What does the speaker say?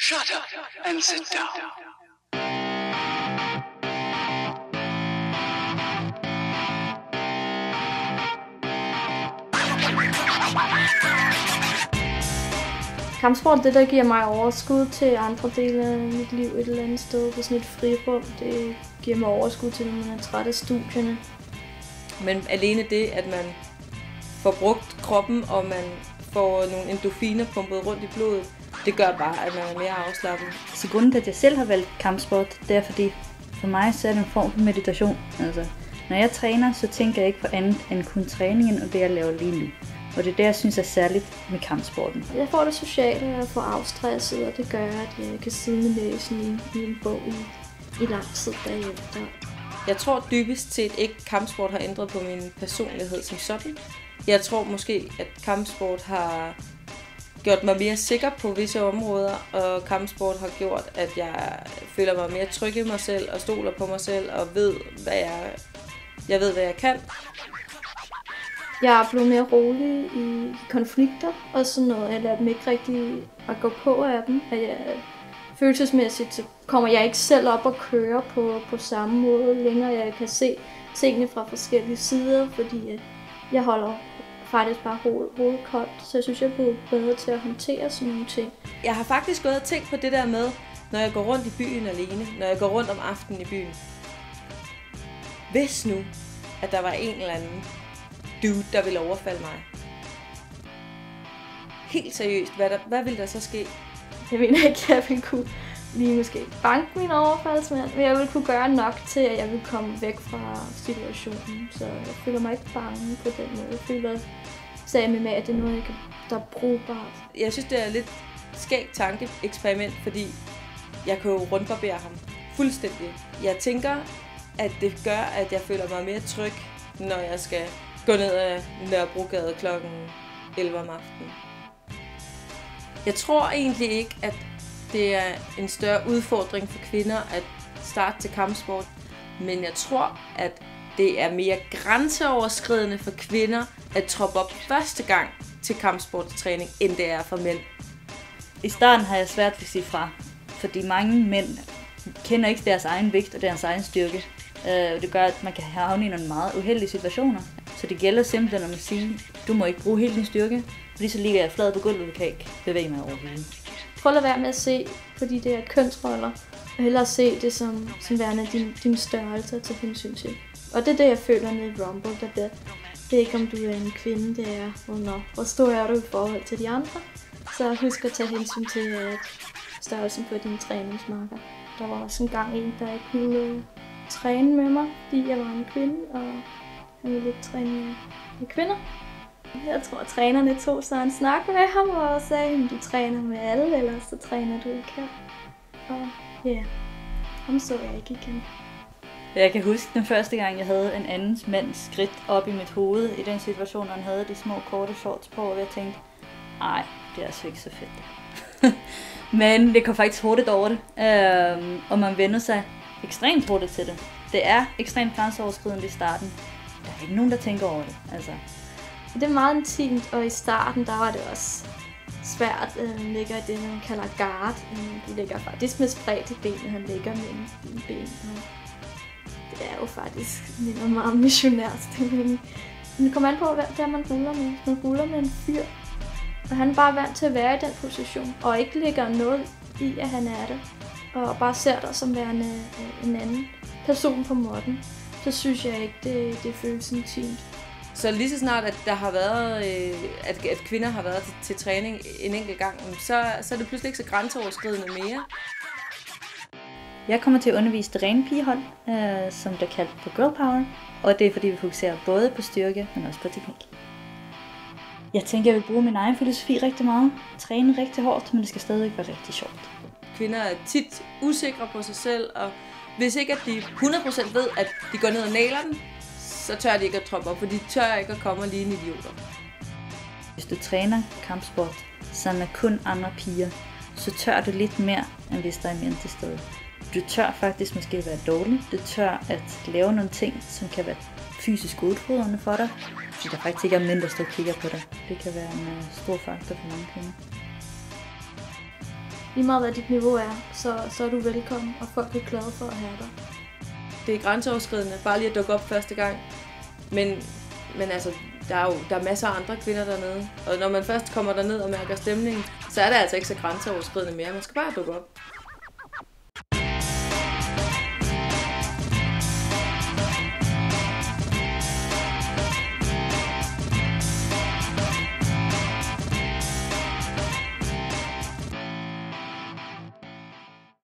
Shut up and sit down. Kampsport er det, der giver mig overskud til andre dele af mit liv et eller andet sted på sådan et frirum. Det giver mig overskud til, når man er træt af studierne. Men alene det, at man får brugt kroppen, og man får nogle endorfiner pumpet rundt i blodet, det gør bare, at man er mere afslappet. Så grunden til, at jeg selv har valgt kampsport, det er fordi, for mig så er det en form for meditation. Altså, når jeg træner, så tænker jeg ikke på andet end kun træningen og det, jeg laver lige nu. Og det er det, jeg synes er særligt med kampsporten. Jeg får det sociale, og jeg får afstresset, og det gør, at jeg kan sidde med næsen i en bog i lang tid bagefter. Jeg tror dybest set ikke, at kampsport har ændret på min personlighed som sådan. Jeg tror måske, at kampsport har gjort mig mere sikker på visse områder, og kampsport har gjort, at jeg føler mig mere tryg i mig selv, og stoler på mig selv, og ved, hvad jeg kan. Jeg er blevet mere rolig i konflikter og sådan noget. Jeg lader dem ikke rigtig at gå på af dem. Følelsesmæssigt så kommer jeg ikke selv op og køre på samme måde længere. Jeg kan se tingene fra forskellige sider, fordi jeg holder faktisk bare hovedet koldt. Så jeg synes, jeg er blevet bedre til at håndtere sådan nogle ting. Jeg har faktisk gået og tænkt på det der med, når jeg går rundt i byen alene, når jeg går rundt om aftenen i byen. Hvis nu, at der var en eller anden dude, der ville overfalde mig. Helt seriøst, hvad ville der så ske? Jeg mener ikke, at jeg ville kunne lige måske banke min overfaldsmand, men jeg ville kunne gøre nok til, at jeg ville komme væk fra situationen. Så jeg føler mig ikke bange på den måde. Jeg føler sammen med, at det er noget, der er brugbart. Jeg synes, det er lidt skægt tankeeksperiment, fordi jeg kan jo rundbarbere ham fuldstændig. Jeg tænker, at det gør, at jeg føler mig mere tryg, når jeg skal gå ned ad Nørrebrogade kl. 11 om aftenen. Jeg tror egentlig ikke, at det er en større udfordring for kvinder at starte til kampsport, men jeg tror, at det er mere grænseoverskridende for kvinder at troppe op første gang til kampsportstræning, end det er for mænd. I starten har jeg svært ved at sige fra, fordi mange mænd kender ikke deres egen vægt og deres egen styrke. Det gør, at man kan havne i nogle meget uheldige situationer. Så det gælder simpelthen om at sige, du må ikke bruge hele din styrke, fordi så ligger jeg flad på gulvet, du kan ikke bevæge mig overhovedet. Prøv at lade være med at se, fordi det er kønsroller, og hellere se det som værende din størrelse at tage hensyn til. Og det er det, jeg føler nede i Rumble. Det er ikke, om du er en kvinde, det er, hvor stor er du i forhold til de andre. Så husk at tage hensyn til størrelsen på dine træningsmarker. Der var også en, der ikke ville træne med mig, fordi jeg var en kvinde, og han ville ikke træne med kvinder. Jeg tror, at trænerne tog så en snak med ham og sagde, at du træner med alle, eller så træner du ikke her. Og ja, ham så jeg ikke igen. Jeg kan huske den første gang, jeg havde en andens mands skridt op i mit hoved i den situation, hvor han havde de små korte shorts på, og jeg tænkte, ej, det er altså ikke så fedt. Men det kom faktisk hurtigt over det, og man vender sig ekstremt hurtigt til det. Det er ekstremt grænseoverskridende i starten. Der er ikke nogen, der tænker over det. Altså. Det er meget intimt, og i starten der var det også svært. Han ligger i det, man kalder guard. Du ligger faktisk med spredt i benet, han ligger mellem dine ben. Det er jo faktisk en meget missionær stilling. Men det kommer an på, hvad det er, man ruller med. Man ruller med en fyr, og han er bare vant til at være i den position, og ikke lægger noget i, at han er det, og bare ser dig som værende en anden person på måtten, så synes jeg ikke, det føles intimt. Så lige så snart, at der har været, at kvinder har været til træning en enkelt gang, så er det pludselig ikke så grænseoverskridende mere. Jeg kommer til at undervise det rene pigehold, som der kaldt på Girl Power, og det er fordi, vi fokuserer både på styrke, men også på teknik. Jeg tænker, jeg vil bruge min egen filosofi rigtig meget, træne rigtig hårdt, men det skal stadig være rigtig sjovt. Kvinder er tit usikre på sig selv, og hvis ikke at de 100% ved, at de går ned og nailer den, så tør de ikke at troppe op, for de tør ikke at komme og ligne idioter. Hvis du træner kampsport sammen med kun andre piger, så tør du lidt mere, end hvis der er mænd til stede. Du tør faktisk måske være dårlig. Du tør at lave nogle ting, som kan være fysisk udfordrende for dig, fordi der faktisk ikke er mænd, der står og kigger på dig. Det kan være en stor faktor for mange kvinder. lige meget hvad dit niveau er, så er du velkommen, og folk er glade for at have dig. Det er grænseoverskridende, bare lige at dukke op første gang. Men altså, der er masser af andre kvinder dernede. Og når man først kommer derned og mærker stemningen, så er det altså ikke så grænseoverskridende mere. Man skal bare dukke op.